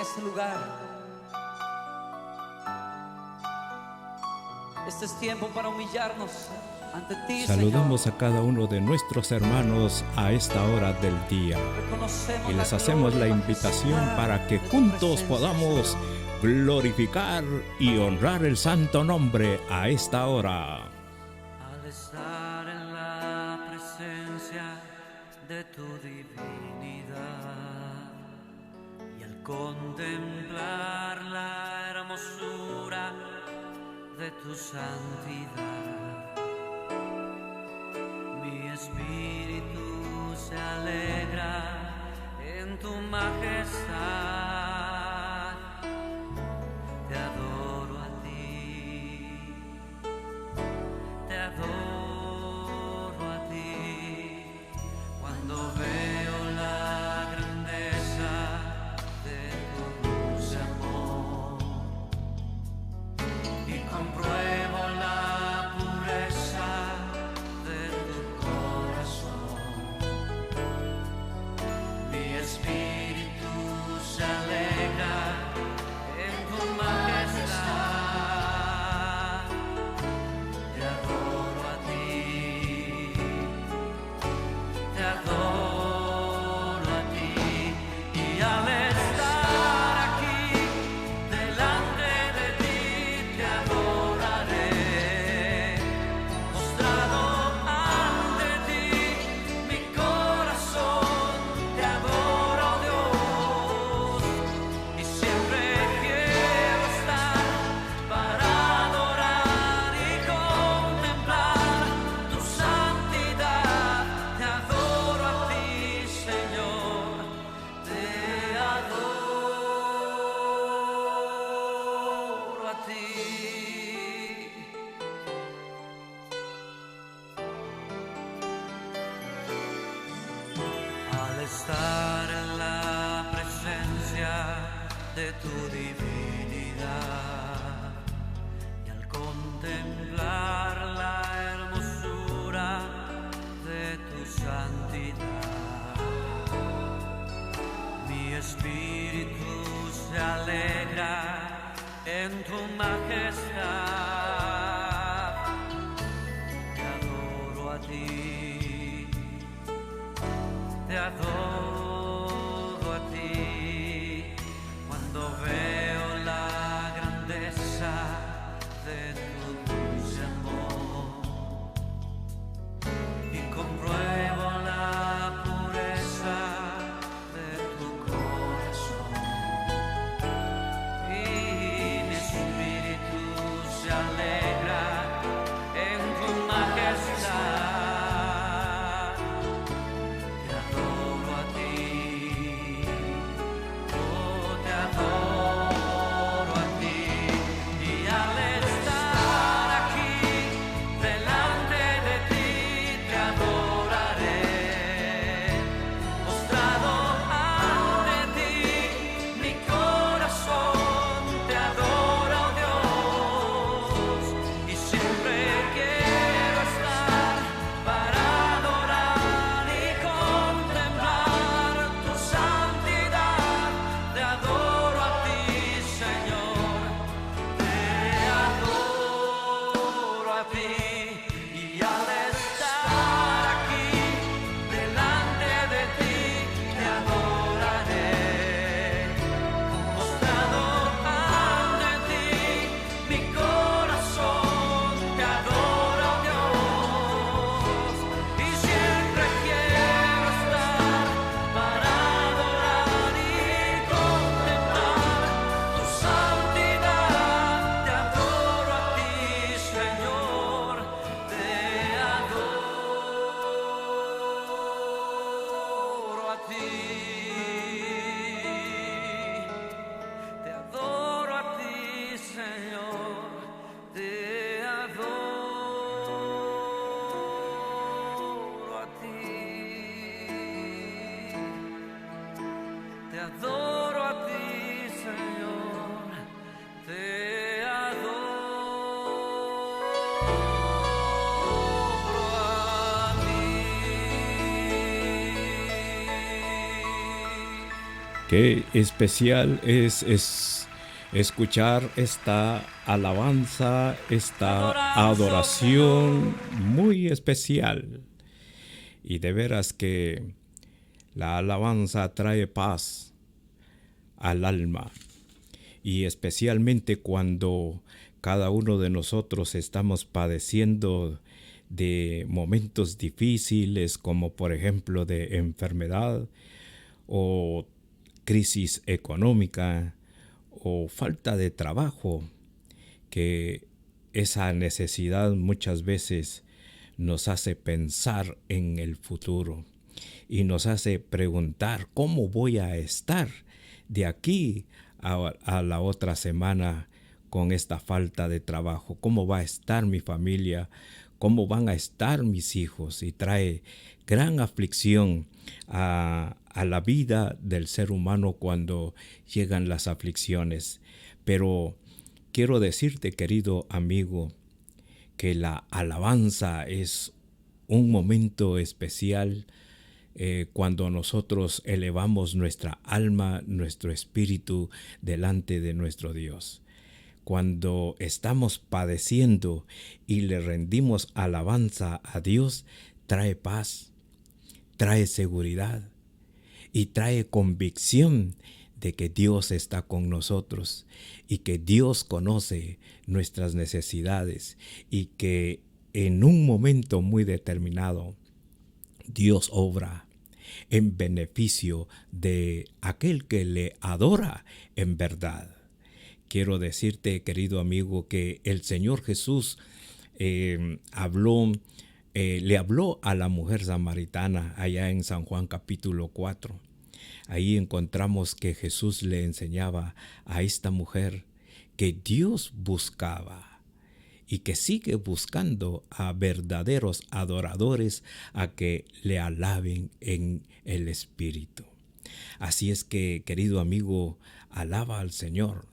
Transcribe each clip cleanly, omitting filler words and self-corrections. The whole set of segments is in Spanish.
este lugar. Este es tiempo para humillarnos ante ti, Saludamos Señor. a cada uno de nuestros hermanos a esta hora del día Reconocemos y les la hacemos la gloria y invitación majestad para que de tu juntos presencia, podamos Señor. glorificar y honrar el santo nombre a esta hora. Al estar en la presencia de tu divinidad y al contemplar la hermosura de tu santidad, mi espíritu se alegra en tu majestad. Te adoro a ti, te adoro a ti, cuando veo la grandeza de tu dulce amor y compruebo la pureza de tu corazón. Mi espíritu se alegra en tu majestad. Te adoro a ti, te adoro a ti, y al estar aquí delante de ti te adoraré, postrado ante ti, mi corazón te adora, oh Dios, y siempre quiero estar para adorar y contemplar tu santidad. Te adoro a ti, Señor, te adoro a ti. Al estar en la presencia de tu divinidad y al contemplar la hermosura de tu santidad, mi espíritu se alegra en tu majestad. Te adoro a ti, te adoro a ti, cuando veo la grandeza de tu dulce amor y compruebo la pureza de tu corazón, y mi espíritu Qué especial es escuchar esta alabanza, esta adoración muy especial. Y de veras que la alabanza trae paz al alma. Y especialmente cuando cada uno de nosotros estamos padeciendo de momentos difíciles, como por ejemplo de enfermedad o crisis económica o falta de trabajo, que esa necesidad muchas veces nos hace pensar en el futuro y nos hace preguntar cómo voy a estar de aquí a la otra semana con esta falta de trabajo, cómo va a estar mi familia, cómo van a estar mis hijos, y trae gran aflicción a la vida del ser humano cuando llegan las aflicciones. Pero quiero decirte, querido amigo, que la alabanza es un momento especial cuando nosotros elevamos nuestra alma, nuestro espíritu delante de nuestro Dios. Cuando estamos padeciendo y le rendimos alabanza a Dios, trae paz, trae seguridad y trae convicción de que Dios está con nosotros y que Dios conoce nuestras necesidades y que en un momento muy determinado Dios obra en beneficio de aquel que le adora en verdad. Quiero decirte, querido amigo, que el Señor Jesús le habló a la mujer samaritana allá en San Juan capítulo 4. Ahí encontramos que Jesús le enseñaba a esta mujer que Dios buscaba y que sigue buscando a verdaderos adoradores a que le alaben en el Espíritu. Así es que, querido amigo, alaba al Señor.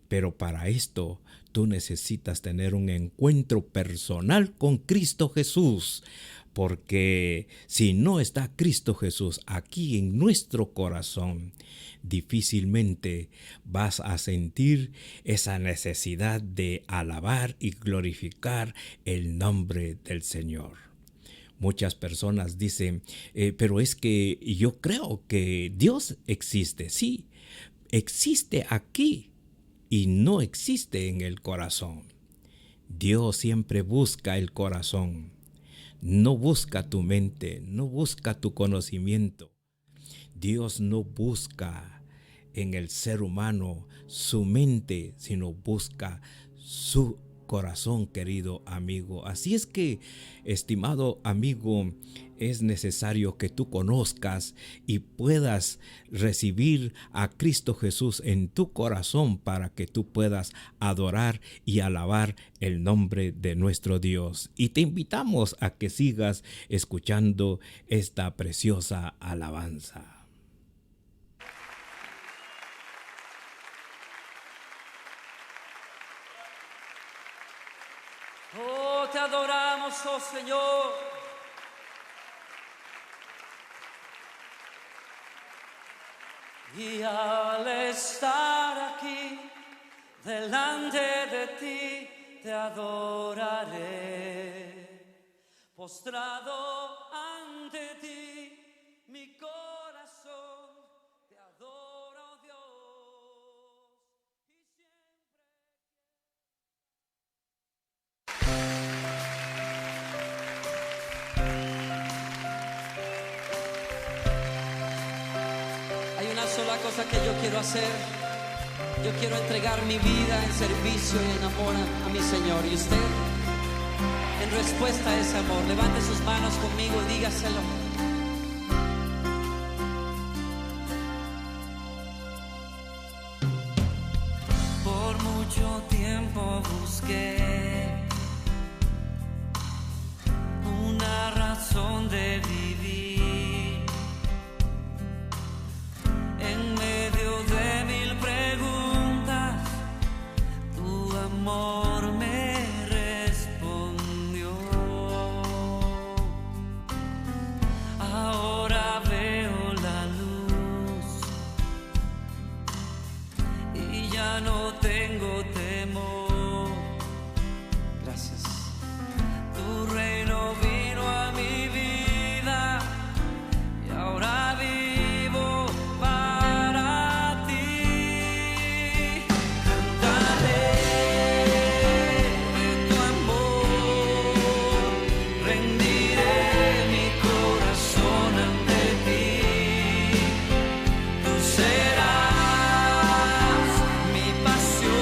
Pero para esto tú necesitas tener un encuentro personal con Cristo Jesús, porque si no está Cristo Jesús aquí en nuestro corazón, difícilmente vas a sentir esa necesidad de alabar y glorificar el nombre del Señor. Muchas personas dicen, pero es que yo creo que Dios existe. Sí, existe aquí y no existe en el corazón. Dios siempre busca el corazón. No busca tu mente, no busca tu conocimiento. Dios no busca en el ser humano su mente, sino busca su corazón, querido amigo. Así es que, estimado amigo, es necesario que tú conozcas y puedas recibir a Cristo Jesús en tu corazón para que tú puedas adorar y alabar el nombre de nuestro Dios. Y te invitamos a que sigas escuchando esta preciosa alabanza. Oh, te adoramos, oh Señor. Y al estar aquí delante de ti, te adoraré. Postrado ante ti, mi corazón te adora, oh Dios. Y hay una sola cosa que yo quiero hacer. Yo quiero entregar mi vida en servicio y en amor a mi Señor. Y usted, en respuesta a ese amor, levante sus manos conmigo y dígaselo. Por mucho tiempo busqué una razón de vivir en medio de mil preguntas. Tu amor me respondió. Ahora veo la luz ya no tengo temor. Gracias. Tu reino vino a mi vida y ahora vivo para ti. Cantaré de tu amor, rendiré mi corazón ante ti. Tú serás mi pasión.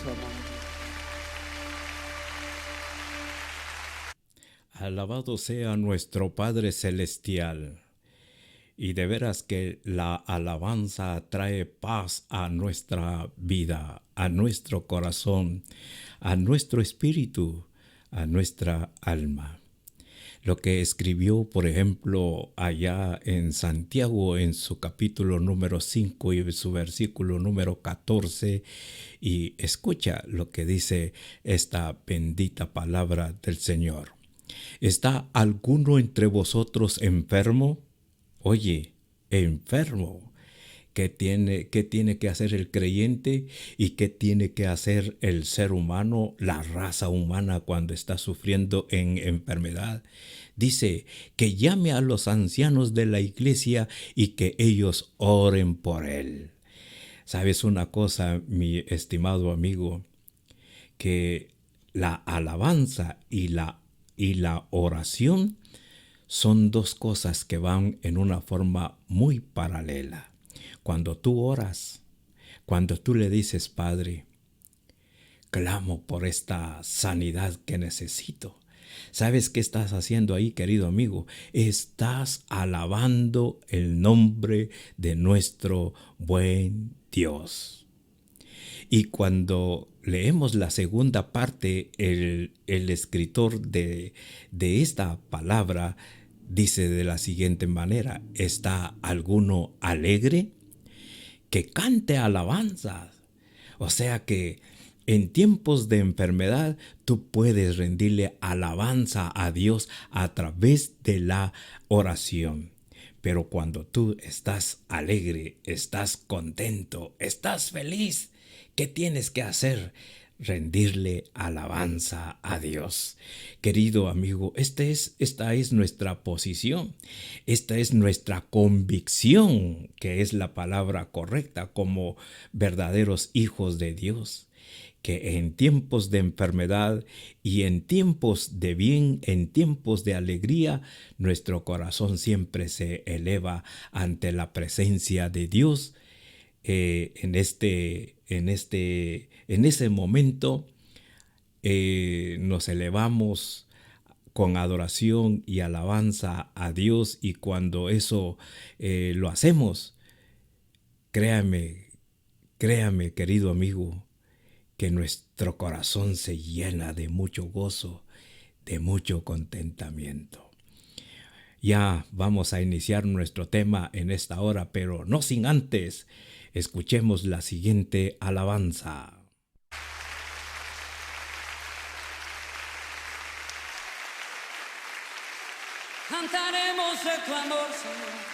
tu amor. Alabado sea nuestro Padre Celestial. Y de veras que la alabanza trae paz a nuestra vida, a nuestro corazón, a nuestro espíritu, a nuestra alma. Lo que escribió, por ejemplo, allá en Santiago, en su capítulo número 5 y su versículo número 14, y escucha lo que dice esta bendita palabra del Señor. ¿Está alguno entre vosotros enfermo? Oye, enfermo. ¿Qué tiene que hacer el creyente y qué tiene que hacer el ser humano, la raza humana cuando está sufriendo en enfermedad? Dice que llame a los ancianos de la iglesia y que ellos oren por él. ¿Sabes una cosa, mi estimado amigo? Que la alabanza y la oración son dos cosas que van en una forma muy paralela. Cuando tú oras, cuando tú le dices, Padre, clamo por esta sanidad que necesito. ¿Sabes qué estás haciendo ahí, querido amigo? Estás alabando el nombre de nuestro buen Dios. Y cuando leemos la segunda parte, el escritor de esta palabra dice de la siguiente manera: ¿está alguno alegre? Que cante alabanzas. O sea que en tiempos de enfermedad tú puedes rendirle alabanza a Dios a través de la oración. Pero cuando tú estás alegre, estás contento, estás feliz, ¿qué tienes que hacer? Rendirle alabanza a Dios. Querido amigo, esta es nuestra posición, esta es nuestra convicción, que es la palabra correcta, como verdaderos hijos de Dios, que en tiempos de enfermedad y en tiempos de bien, en tiempos de alegría, nuestro corazón siempre se eleva ante la presencia de Dios. En ese momento nos elevamos con adoración y alabanza a Dios, y cuando eso lo hacemos, créame, querido amigo, que nuestro corazón se llena de mucho gozo, de mucho contentamiento. Ya vamos a iniciar nuestro tema en esta hora, pero no sin antes escuchemos la siguiente alabanza. Cantaremos de tu amor, Señor.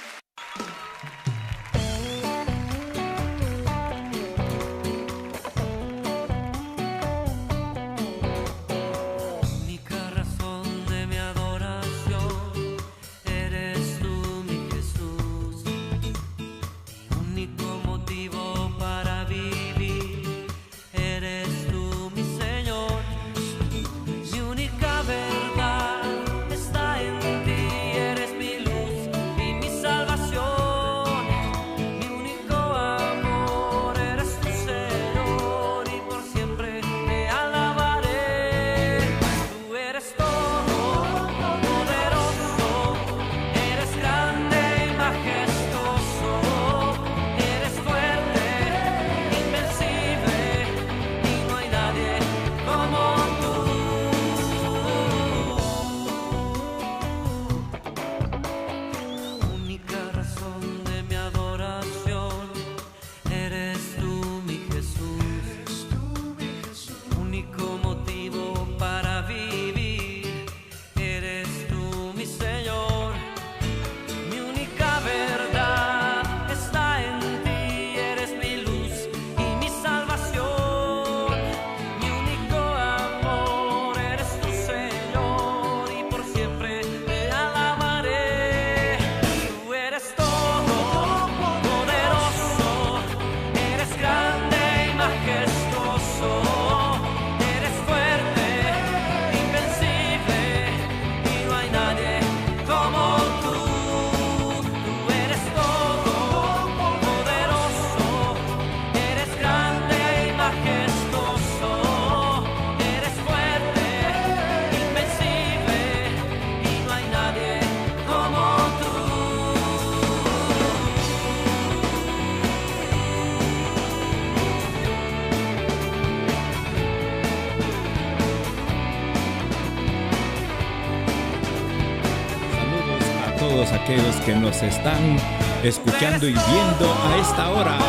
aquellos que nos están escuchando y viendo a esta hora.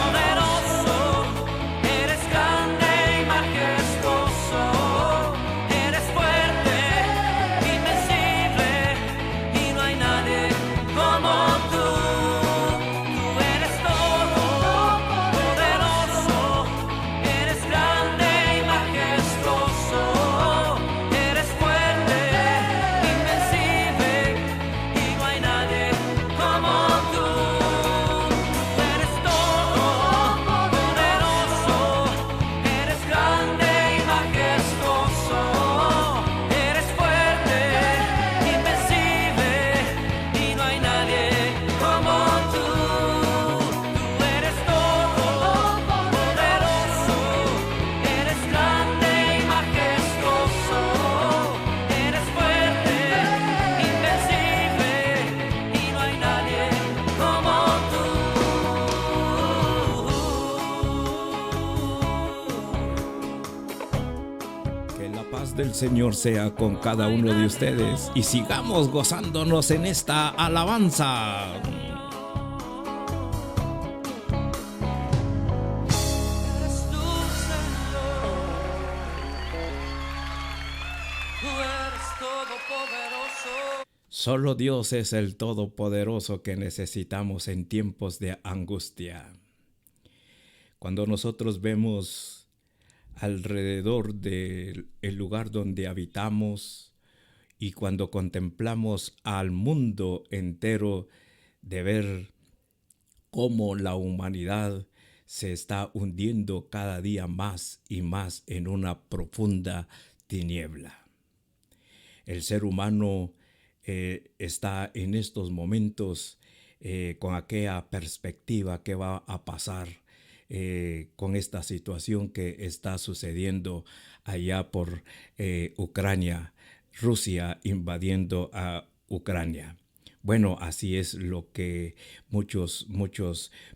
Del Señor sea con cada uno de ustedes y sigamos gozándonos en esta alabanza. Eres tú, Señor. Tú eres todopoderoso. Solo Dios es el todopoderoso que necesitamos en tiempos de angustia. Cuando nosotros vemos alrededor del lugar donde habitamos y cuando contemplamos al mundo entero, de ver cómo la humanidad se está hundiendo cada día más y más en una profunda tiniebla. El ser humano está en estos momentos con aquella perspectiva que va a pasar con esta situación que está sucediendo allá por Ucrania, Rusia invadiendo a Ucrania. Bueno, así es lo que muchos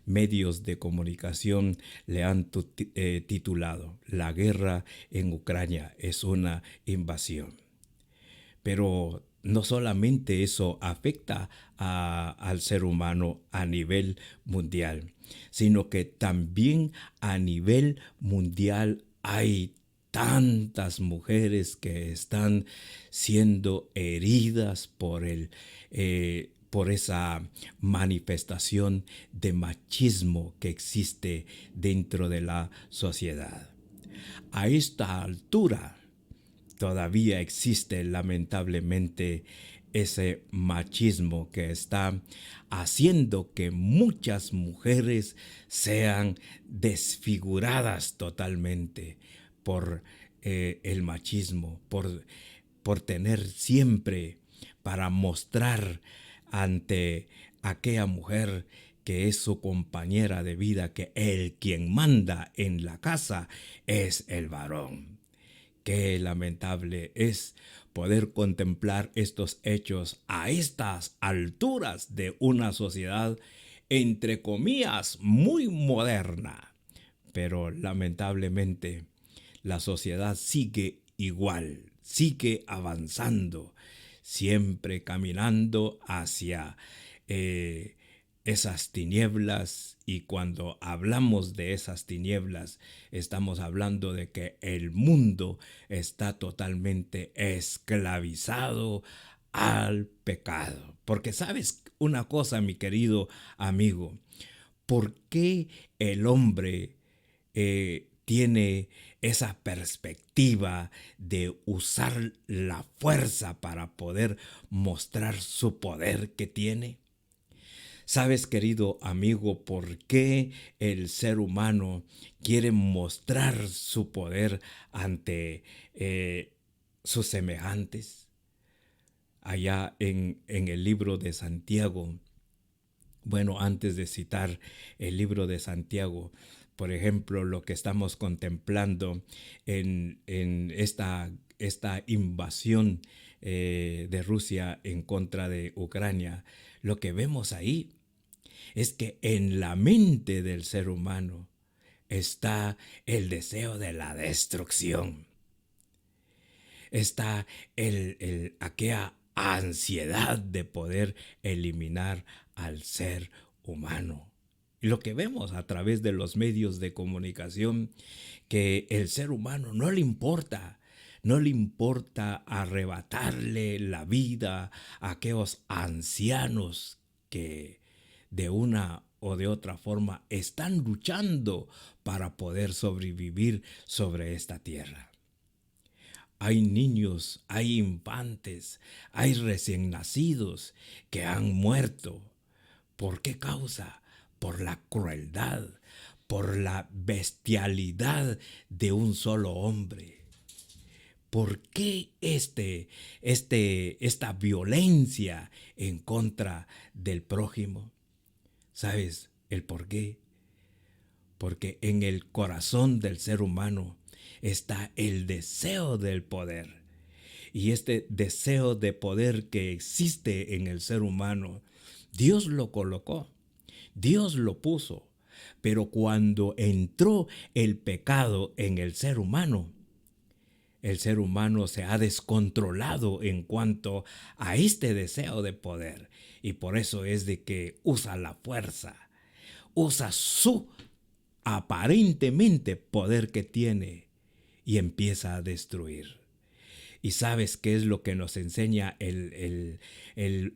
medios de comunicación le han titulado. La guerra en Ucrania es una invasión. Pero no solamente eso afecta al ser humano a nivel mundial, sino que también a nivel mundial hay tantas mujeres que están siendo heridas por esa manifestación de machismo que existe dentro de la sociedad. A esta altura todavía existe lamentablemente ese machismo que está haciendo que muchas mujeres sean desfiguradas totalmente por el machismo, por tener siempre para mostrar ante aquella mujer que es su compañera de vida, que el quien manda en la casa es el varón. Qué lamentable es poder contemplar estos hechos a estas alturas de una sociedad, entre comillas, muy moderna. Pero lamentablemente la sociedad sigue igual, sigue avanzando, siempre caminando hacia esas tinieblas, y cuando hablamos de esas tinieblas estamos hablando de que el mundo está totalmente esclavizado al pecado. Porque sabes una cosa, mi querido amigo, ¿por qué el hombre tiene esa perspectiva de usar la fuerza para poder mostrar su poder que tiene? ¿Sabes, querido amigo, por qué el ser humano quiere mostrar su poder ante sus semejantes? Allá en el libro de Santiago, bueno, antes de citar el libro de Santiago, por ejemplo, lo que estamos contemplando en esta invasión de Rusia en contra de Ucrania, lo que vemos ahí es que en la mente del ser humano está el deseo de la destrucción. Está aquella ansiedad de poder eliminar al ser humano. Y lo que vemos a través de los medios de comunicación, que el ser humano no le importa arrebatarle la vida a aquellos ancianos que de una o de otra forma están luchando para poder sobrevivir sobre esta tierra. Hay niños, hay infantes, hay recién nacidos que han muerto. ¿Por qué causa? Por la crueldad, por la bestialidad de un solo hombre. ¿Por qué esta violencia en contra del prójimo? ¿Sabes el por qué? Porque en el corazón del ser humano está el deseo del poder. Y este deseo de poder que existe en el ser humano, Dios lo colocó, Dios lo puso. Pero cuando entró el pecado en el ser humano se ha descontrolado en cuanto a este deseo de poder. Y por eso es de que usa la fuerza, usa su aparentemente poder que tiene y empieza a destruir. ¿Y sabes qué es lo que nos enseña el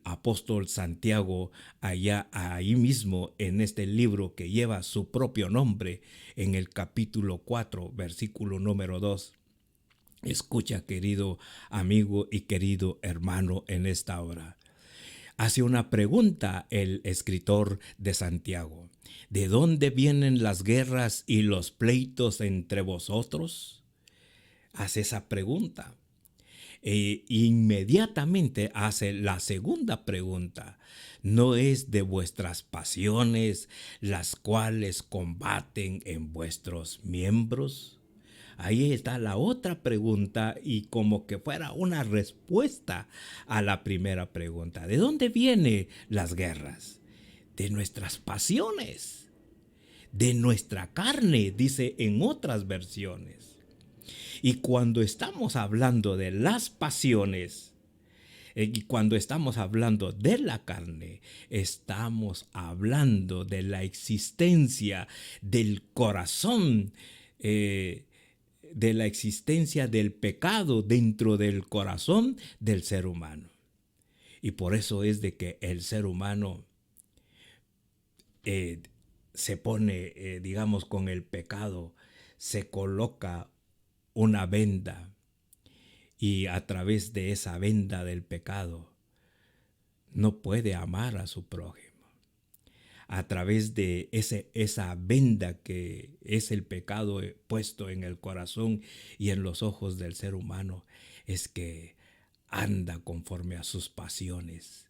apóstol Santiago ahí mismo en este libro que lleva su propio nombre en el capítulo 4, versículo número 2? Escucha, querido amigo y querido hermano, en esta hora. Hace una pregunta el escritor de Santiago. ¿De dónde vienen las guerras y los pleitos entre vosotros? Hace esa pregunta. E inmediatamente hace la segunda pregunta. ¿No es de vuestras pasiones las cuales combaten en vuestros miembros? Ahí está la otra pregunta y como que fuera una respuesta a la primera pregunta. ¿De dónde vienen las guerras? De nuestras pasiones, de nuestra carne, dice en otras versiones. Y cuando estamos hablando de las pasiones, y cuando estamos hablando de la carne, estamos hablando de la existencia del corazón, de la existencia del pecado dentro del corazón del ser humano. Y por eso es de que el ser humano se pone, digamos, con el pecado, se coloca una venda y a través de esa venda del pecado no puede amar a su prójimo. A través de esa venda que es el pecado puesto en el corazón y en los ojos del ser humano, es que anda conforme a sus pasiones.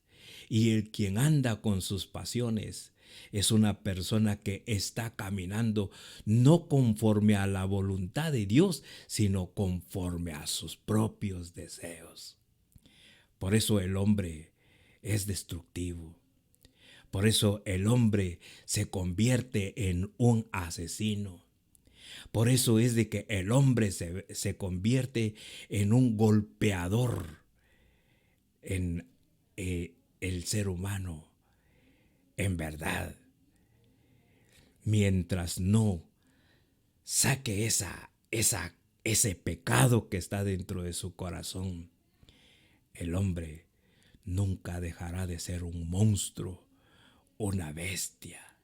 Y el quien anda con sus pasiones es una persona que está caminando no conforme a la voluntad de Dios, sino conforme a sus propios deseos. Por eso el hombre es destructivo. Por eso el hombre se convierte en un asesino. Por eso es de que el hombre se convierte en un golpeador en el ser humano. En verdad, mientras no saque ese pecado que está dentro de su corazón, el hombre nunca dejará de ser un monstruo, una bestia.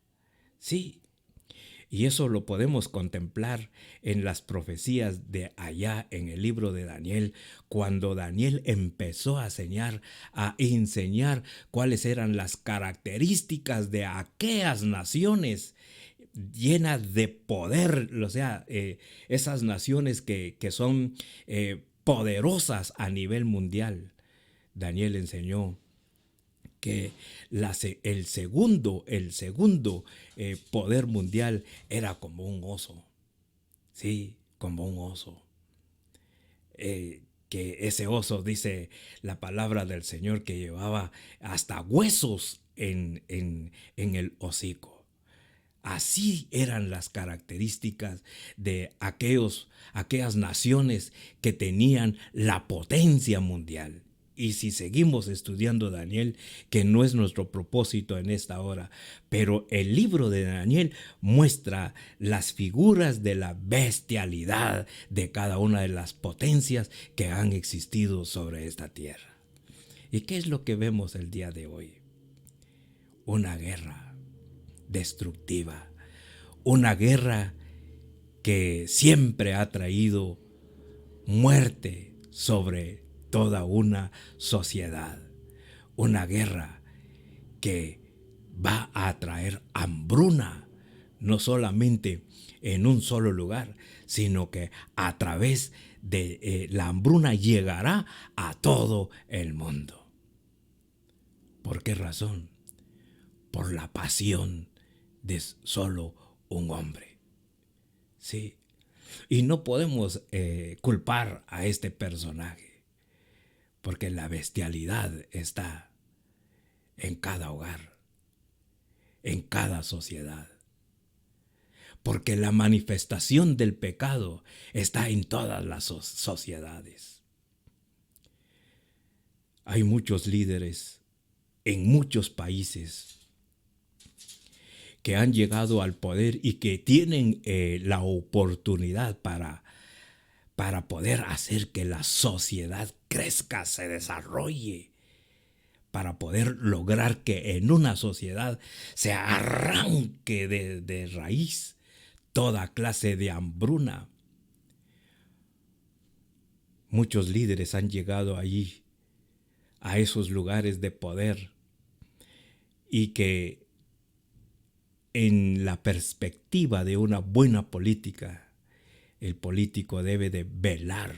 Sí, y eso lo podemos contemplar en las profecías de allá en el libro de Daniel, cuando Daniel empezó a enseñar cuáles eran las características de aquellas naciones llenas de poder, o sea, esas naciones que son poderosas a nivel mundial. Daniel enseñó que el segundo poder mundial era como un oso. Sí, como un oso. Que ese oso, dice la palabra del Señor, que llevaba hasta huesos en el hocico. Así eran las características de aquellas naciones que tenían la potencia mundial. Y si seguimos estudiando Daniel, que no es nuestro propósito en esta hora, pero el libro de Daniel muestra las figuras de la bestialidad de cada una de las potencias que han existido sobre esta tierra. ¿Y qué es lo que vemos el día de hoy? Una guerra destructiva, una guerra que siempre ha traído muerte sobre toda una sociedad, una guerra que va a traer hambruna, no solamente en un solo lugar, sino que a través de la hambruna llegará a todo el mundo. ¿Por qué razón? Por la pasión de solo un hombre. Sí. Y no podemos culpar a este personaje, porque la bestialidad está en cada hogar, en cada sociedad. Porque la manifestación del pecado está en todas las sociedades. Hay muchos líderes en muchos países que han llegado al poder y que tienen la oportunidad para poder hacer que la sociedad crezca, se desarrolle, para poder lograr que en una sociedad se arranque de raíz toda clase de hambruna. Muchos líderes han llegado allí, a esos lugares de poder, y que en la perspectiva de una buena política, el político debe de velar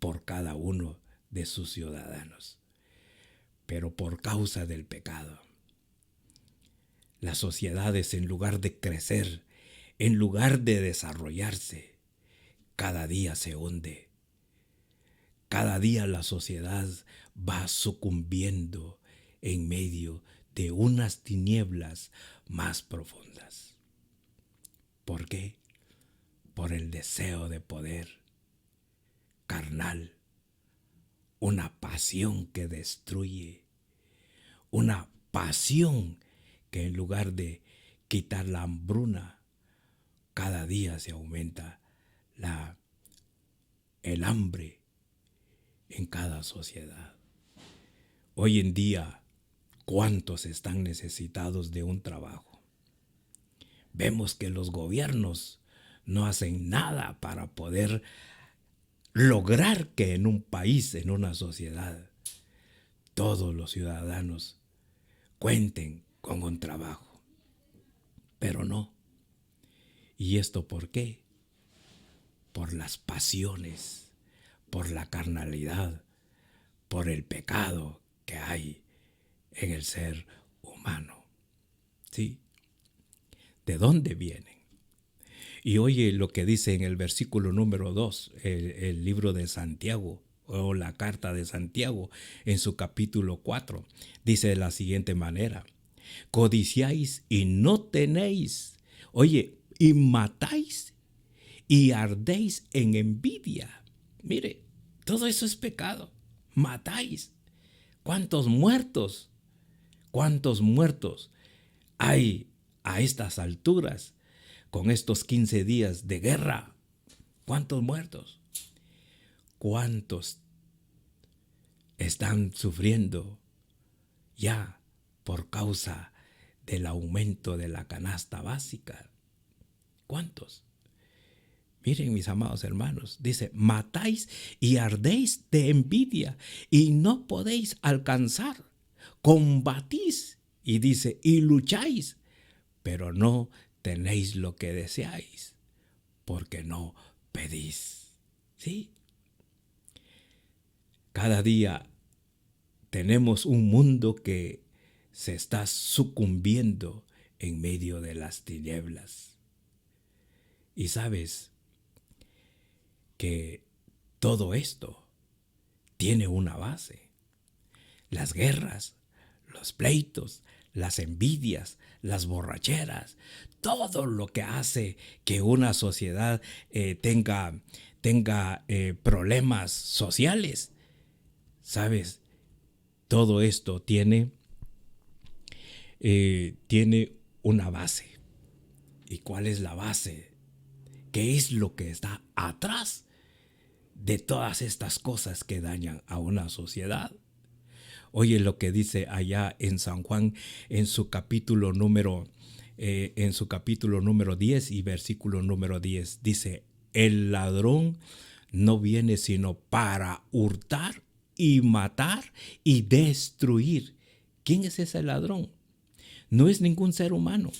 por cada uno de sus ciudadanos. Pero por causa del pecado, las sociedades, en lugar de crecer, en lugar de desarrollarse, cada día se hunde. Cada día la sociedad va sucumbiendo en medio de unas tinieblas más profundas. ¿Por qué? Por el deseo de poder carnal, una pasión que destruye, una pasión que en lugar de quitar la hambruna, cada día se aumenta el hambre en cada sociedad. Hoy en día, ¿cuántos están necesitados de un trabajo? Vemos que los gobiernos no hacen nada para poder lograr que en un país, en una sociedad, todos los ciudadanos cuenten con un trabajo. Pero no. ¿Y esto por qué? Por las pasiones, por la carnalidad, por el pecado que hay en el ser humano. ¿Sí? ¿De dónde vienen? Y oye lo que dice en el versículo número 2, el libro de Santiago, o la carta de Santiago, en su capítulo 4. Dice de la siguiente manera: codiciáis y no tenéis. Oye, y matáis y ardéis en envidia. Mire, todo eso es pecado. Matáis. ¿Cuántos muertos? ¿Cuántos muertos hay a estas alturas con estos 15 días de guerra? ¿Cuántos muertos? ¿Cuántos están sufriendo ya por causa del aumento de la canasta básica? ¿Cuántos? Miren, mis amados hermanos, dice: matáis y ardéis de envidia y no podéis alcanzar. Combatís, y dice, y lucháis, pero no tenéis lo que deseáis, porque no pedís. ¿Sí? Cada día tenemos un mundo que se está sucumbiendo en medio de las tinieblas. Y sabes que todo esto tiene una base. Las guerras, los pleitos, las envidias, las borracheras, todo lo que hace que una sociedad tenga problemas sociales, ¿sabes? todo esto tiene una base. ¿Y cuál es la base? ¿Qué es lo que está atrás de todas estas cosas que dañan a una sociedad? Oye lo que dice allá en San Juan en su capítulo número 10 y versículo número 10. Dice, el ladrón no viene sino para hurtar y matar y destruir. ¿Quién es ese ladrón? No es ningún ser humano.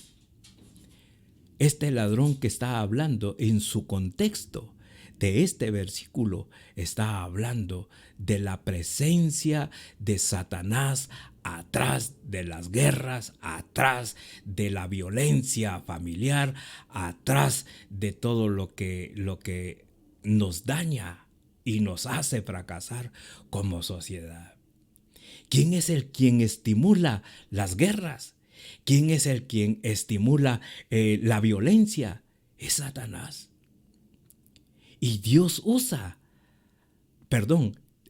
Este ladrón que está hablando en su contexto de este versículo está hablando de la presencia de Satanás atrás de las guerras, atrás de la violencia familiar, atrás de todo lo que nos daña y nos hace fracasar como sociedad. ¿Quién es el quien estimula las guerras? ¿Quién es el quien estimula la violencia? Es Satanás. Y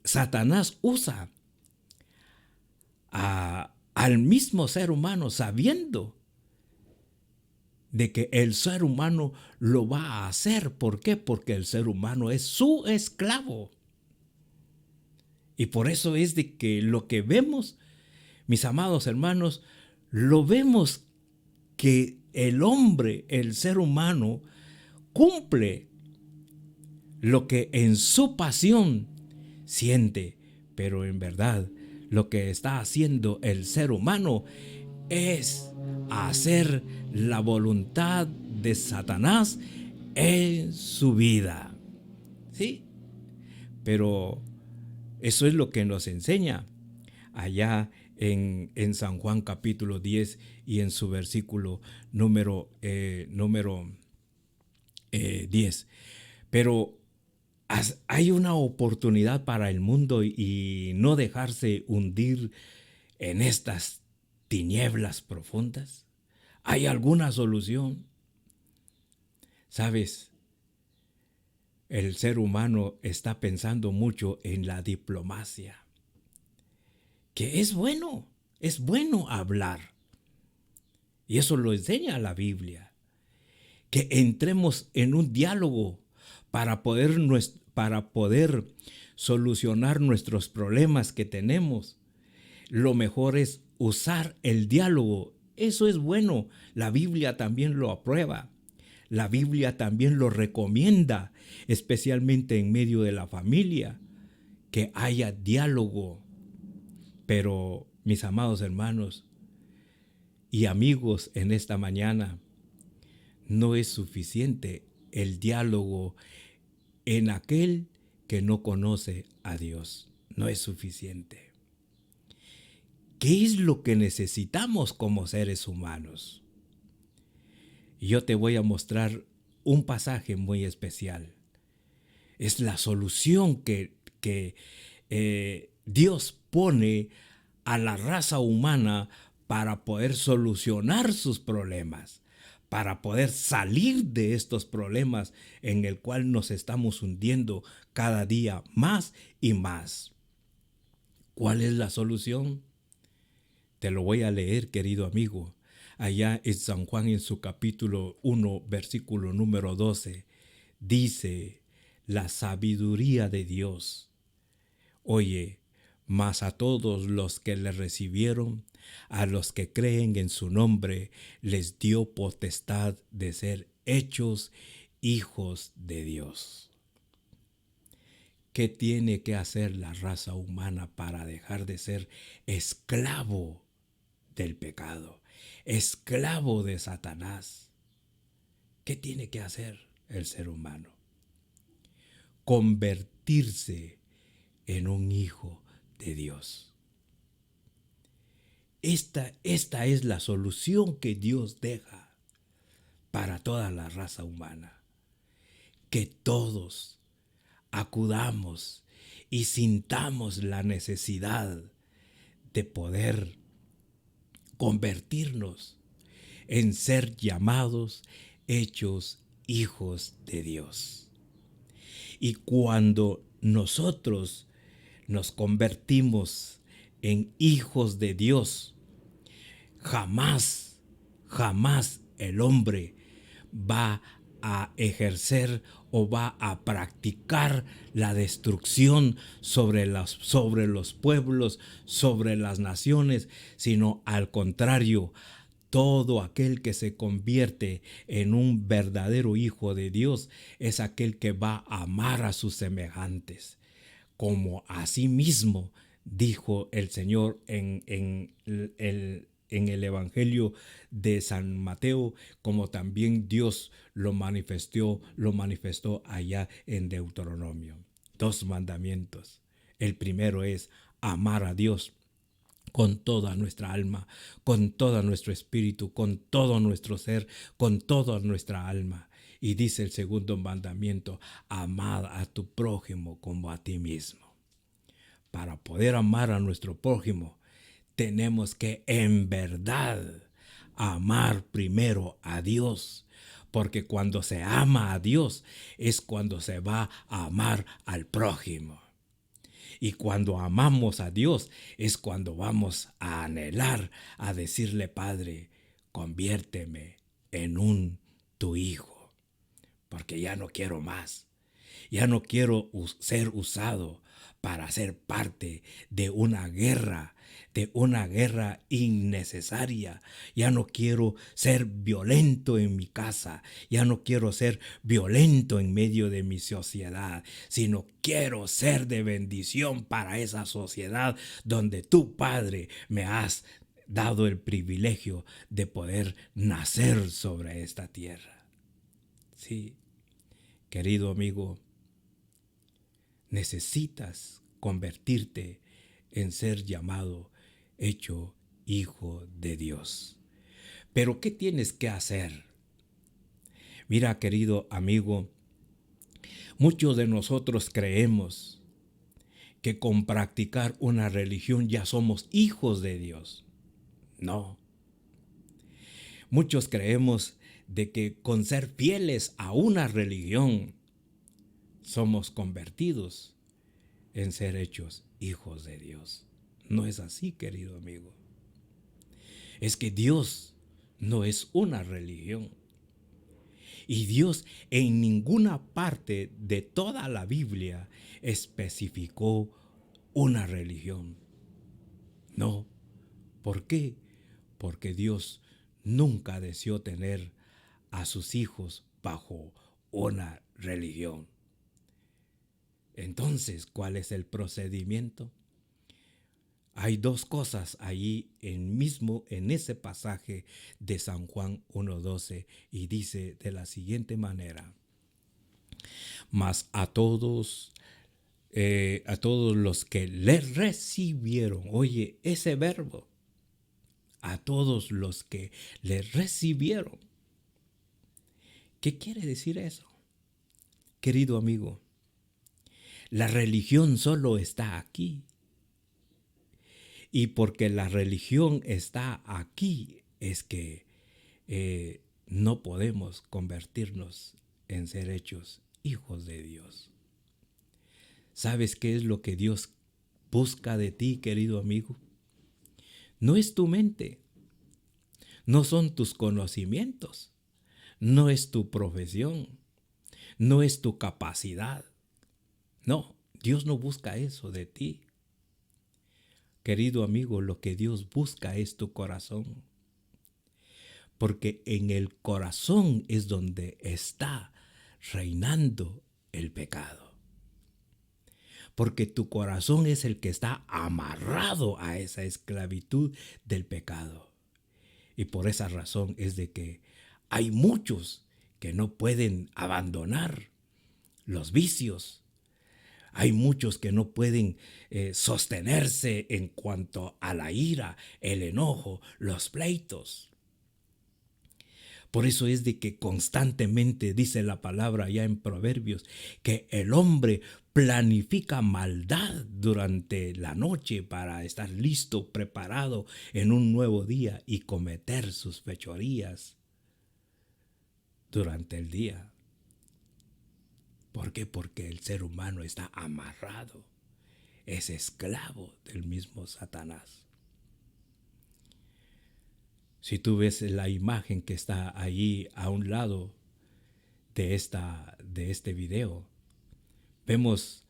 Satanás usa al mismo ser humano sabiendo de que el ser humano lo va a hacer. ¿Por qué? Porque el ser humano es su esclavo. Y por eso es de que lo que vemos, mis amados hermanos, lo vemos que el hombre, el ser humano, cumple lo que en su pasión siente, pero en verdad lo que está haciendo el ser humano es hacer la voluntad de Satanás en su vida. ¿Sí? Pero eso es lo que nos enseña allá en San Juan capítulo 10 y en su versículo número 10. Pero hay una oportunidad para el mundo y no dejarse hundir en estas tinieblas profundas. ¿Hay alguna solución? ¿Sabes? El ser humano está pensando mucho en la diplomacia, que es bueno hablar. Y eso lo enseña la Biblia, que entremos en un diálogo para poder solucionar nuestros problemas que tenemos. Lo mejor es usar el diálogo. Eso es bueno. La Biblia también lo aprueba. La Biblia también lo recomienda, especialmente en medio de la familia, que haya diálogo. Pero, mis amados hermanos y amigos, en esta mañana, no es suficiente el diálogo en aquel que no conoce a Dios. No es suficiente. ¿Qué es lo que necesitamos como seres humanos? Yo te voy a mostrar un pasaje muy especial. Es la solución que Dios pone a la raza humana para poder solucionar sus problemas, para poder salir de estos problemas en el cual nos estamos hundiendo cada día más y más. ¿Cuál es la solución? Te lo voy a leer, querido amigo. Allá en San Juan, en su capítulo 1, versículo número 12, dice, la sabiduría de Dios. Oye, mas a todos los que le recibieron, a los que creen en su nombre, les dio potestad de ser hechos hijos de Dios. ¿Qué tiene que hacer la raza humana para dejar de ser esclavo del pecado, esclavo de Satanás? ¿Qué tiene que hacer el ser humano? Convertirse en un hijo de Dios. Esta es la solución que Dios deja para toda la raza humana. Que todos acudamos y sintamos la necesidad de poder convertirnos en ser llamados, hechos hijos de Dios. Y cuando nosotros nos convertimos en hijos de Dios, jamás, jamás el hombre va a ejercer o va a practicar la destrucción sobre los pueblos, sobre las naciones, sino al contrario, todo aquel que se convierte en un verdadero hijo de Dios es aquel que va a amar a sus semejantes, como a sí mismo dijo el Señor en el Evangelio de San Mateo, como también Dios lo manifestó allá en Deuteronomio. 2 mandamientos. El primero es amar a Dios con toda nuestra alma, con todo nuestro espíritu, con todo nuestro ser, con toda nuestra alma. Y dice el segundo mandamiento, amad a tu prójimo como a ti mismo. Para poder amar a nuestro prójimo, tenemos que en verdad amar primero a Dios. Porque cuando se ama a Dios es cuando se va a amar al prójimo. Y cuando amamos a Dios es cuando vamos a anhelar a decirle, Padre, conviérteme en tu hijo, porque ya no quiero más. Ya no quiero ser usado para ser parte de una guerra innecesaria. Ya no quiero ser violento en mi casa, ya no quiero ser violento en medio de mi sociedad, sino quiero ser de bendición para esa sociedad donde tú, Padre, me has dado el privilegio de poder nacer sobre esta tierra. Sí, querido amigo, necesitas convertirte en ser llamado, hecho hijo de Dios. Pero ¿qué tienes que hacer? Mira, querido amigo, muchos de nosotros creemos que con practicar una religión ya somos hijos de Dios. No. Muchos creemos de que con ser fieles a una religión somos convertidos en ser hechos hijos de Dios. No es así, querido amigo. Es que Dios no es una religión. Y Dios en ninguna parte de toda la Biblia especificó una religión. No. ¿Por qué? Porque Dios nunca deseó tener a sus hijos bajo una religión. Entonces, ¿cuál es el procedimiento? Hay dos cosas allí en ese pasaje de San Juan 1:12, y dice de la siguiente manera: mas a todos los que le recibieron, oye ese verbo, a todos los que le recibieron. ¿Qué quiere decir eso? Querido amigo, la religión solo está aquí. Y porque la religión está aquí es que no podemos convertirnos en ser hechos hijos de Dios. ¿Sabes qué es lo que Dios busca de ti, querido amigo? No es tu mente, no son tus conocimientos, no es tu profesión, no es tu capacidad. No, Dios no busca eso de ti. Querido amigo, lo que Dios busca es tu corazón. Porque en el corazón es donde está reinando el pecado. Porque tu corazón es el que está amarrado a esa esclavitud del pecado. Y por esa razón es de que hay muchos que no pueden abandonar los vicios. Hay muchos que no pueden sostenerse en cuanto a la ira, el enojo, los pleitos. Por eso es de que constantemente dice la palabra ya en Proverbios que el hombre planifica maldad durante la noche para estar listo, preparado en un nuevo día y cometer sus fechorías durante el día. ¿Por qué? Porque el ser humano está amarrado es esclavo del mismo Satanás. Si tú ves la imagen que está allí a un lado de este video, vemos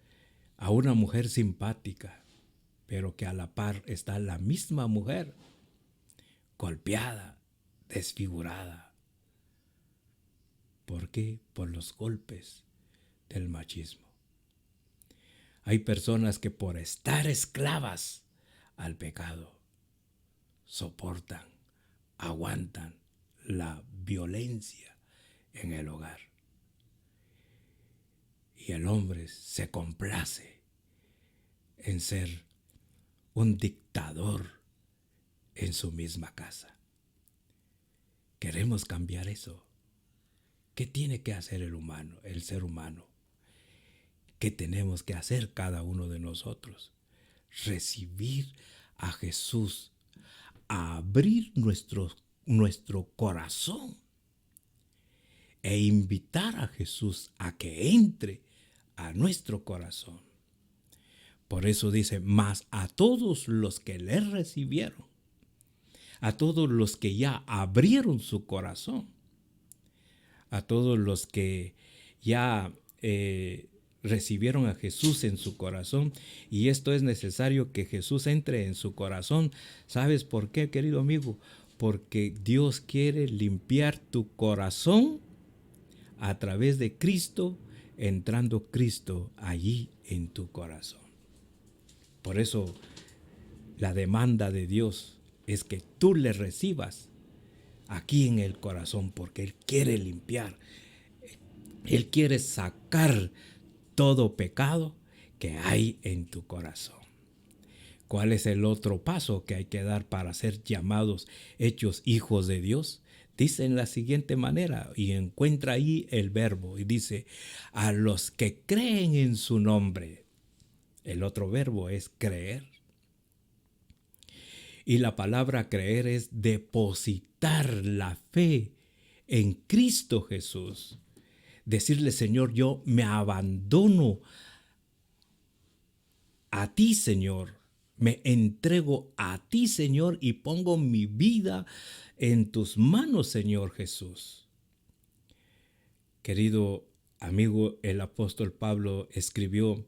a una mujer simpática, pero que a la par está la misma mujer golpeada, desfigurada. ¿Por qué? Por los golpes del machismo. Hay personas que por estar esclavas al pecado soportan, aguantan la violencia en el hogar. Y el hombre se complace en ser un dictador en su misma casa. Queremos cambiar eso. ¿Qué tiene que hacer el ser humano? ¿Qué tenemos que hacer cada uno de nosotros? Recibir a Jesús, a abrir nuestro corazón e invitar a Jesús a que entre a nuestro corazón. Por eso dice, mas a todos los que le recibieron, a todos los que ya abrieron su corazón, a todos los que ya recibieron a Jesús en su corazón, y esto es necesario que Jesús entre en su corazón. ¿Sabes por qué, querido amigo? Porque Dios quiere limpiar tu corazón a través de Cristo, entrando Cristo allí en tu corazón. Por eso la demanda de Dios es que tú le recibas aquí en el corazón, porque Él quiere limpiar. Él quiere sacar todo pecado que hay en tu corazón. ¿Cuál es el otro paso que hay que dar para ser llamados, hechos hijos de Dios? Dice en la siguiente manera, y encuentra ahí el verbo, y dice, a los que creen en su nombre. El otro verbo es creer. Y la palabra creer es depositar la fe en Cristo Jesús. Decirle, Señor, yo me abandono a ti, Señor. Me entrego a ti, Señor, y pongo mi vida en tus manos, Señor Jesús. Querido amigo, el apóstol Pablo escribió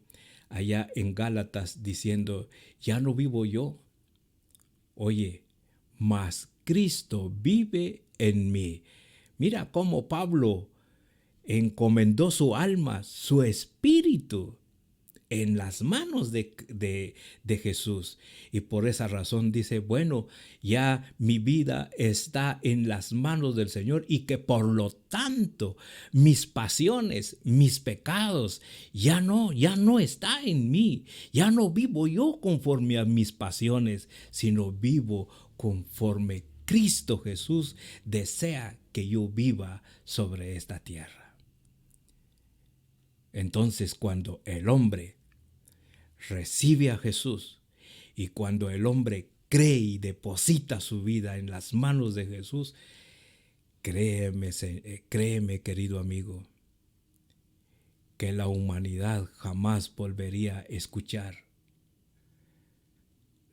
allá en Gálatas diciendo, ya no vivo yo. Oye, mas Cristo vive en mí. Mira cómo Pablo encomendó su alma, su espíritu en las manos de Jesús. Y por esa razón dice, bueno, ya mi vida está en las manos del Señor, y que por lo tanto mis pasiones, mis pecados, ya no está en mí. Ya no vivo yo conforme a mis pasiones, sino vivo conforme Cristo Jesús desea que yo viva sobre esta tierra. Entonces, cuando el hombre recibe a Jesús, y cuando el hombre cree y deposita su vida en las manos de Jesús, créeme, querido amigo, que la humanidad jamás volvería a escuchar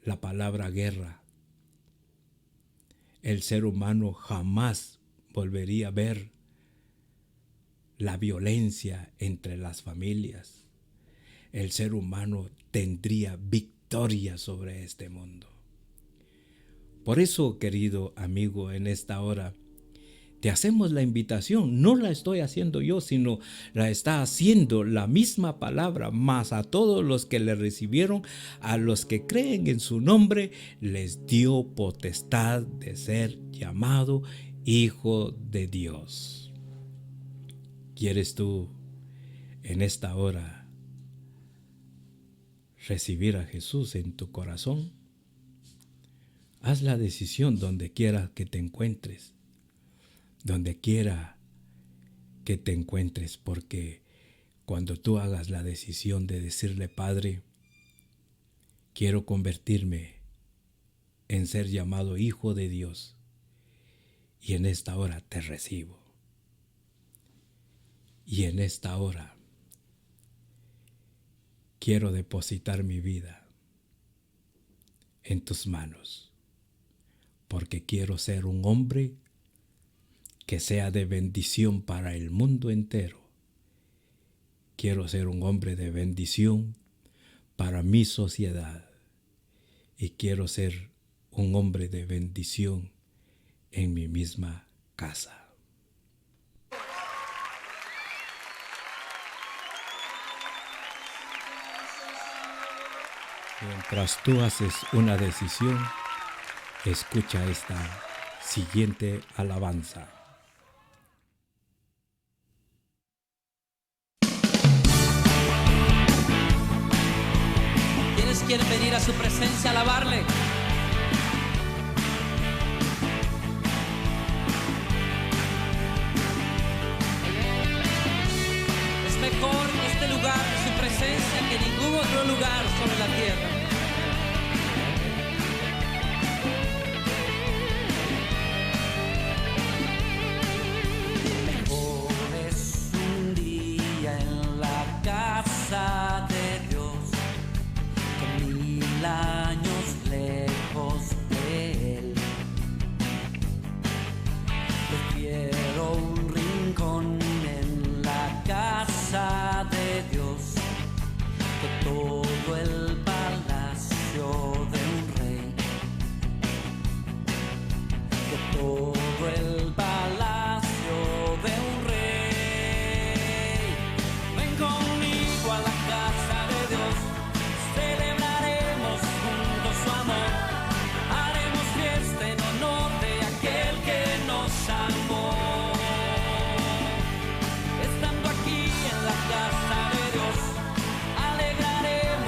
la palabra guerra. El ser humano jamás volvería a ver la violencia entre las familias. El ser humano tendría victoria sobre este mundo. Por eso, querido amigo, en esta hora te hacemos la invitación. No la estoy haciendo yo, sino la está haciendo la misma palabra, mas a todos los que le recibieron, a los que creen en su nombre, les dio potestad de ser llamado hijo de Dios. ¿Quieres tú en esta hora recibir a Jesús en tu corazón? Haz la decisión donde quiera que te encuentres. Donde quiera que te encuentres, porque cuando tú hagas la decisión de decirle, Padre, quiero convertirme en ser llamado hijo de Dios, y en esta hora te recibo. Y en esta hora quiero depositar mi vida en tus manos, porque quiero ser un hombre que sea de bendición para el mundo entero. Quiero ser un hombre de bendición para mi sociedad y quiero ser un hombre de bendición en mi misma casa. Mientras tú haces una decisión, escucha esta siguiente alabanza. ¿Quiénes quieren venir a su presencia a alabarle? Es mejor este lugar de su presencia que ningún otro lugar sobre la tierra. Mejor es un día en la casa de Dios que 1000 años lejos de Él. Prefiero un rincón en la casa de Dios que todo el palacio de un rey, que todo el palacio de un rey. Ven conmigo a la casa de Dios, celebraremos juntos su amor, haremos fiesta en honor de aquel que nos amó. Estando aquí en la casa de Dios, alegraremos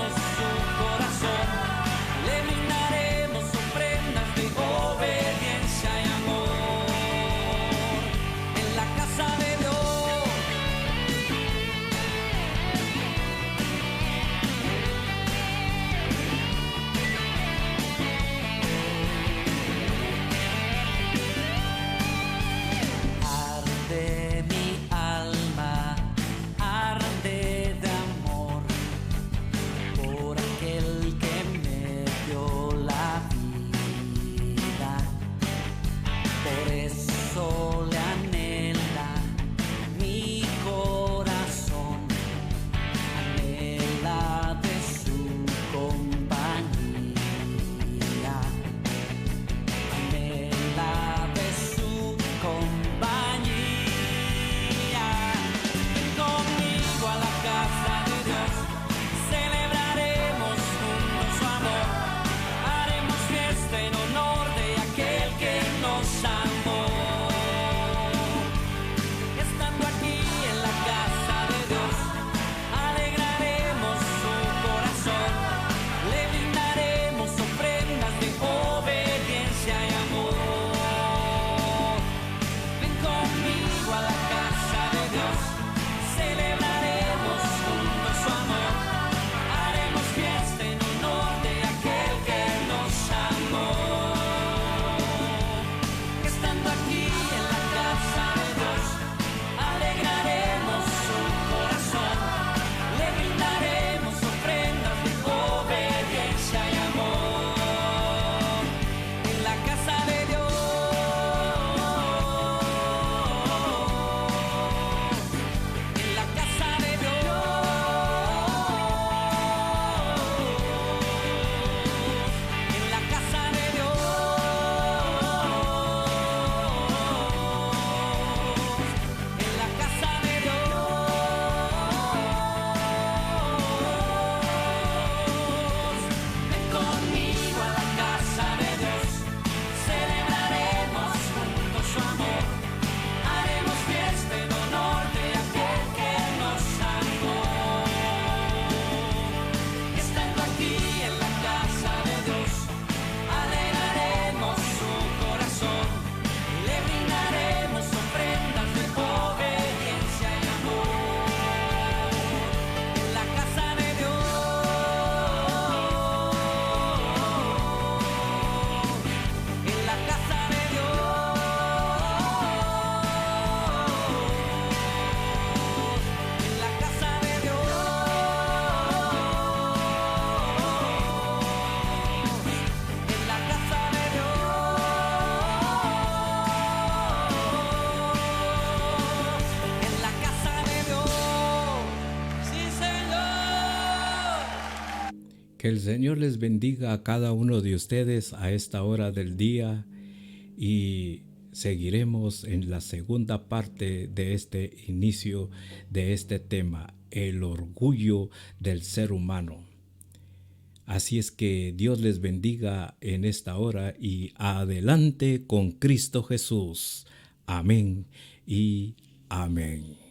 Que el Señor les bendiga a cada uno de ustedes a esta hora del día y seguiremos en la segunda parte de este inicio de este tema, el orgullo del ser humano. Así es que Dios les bendiga en esta hora y adelante con Cristo Jesús. Amén y amén.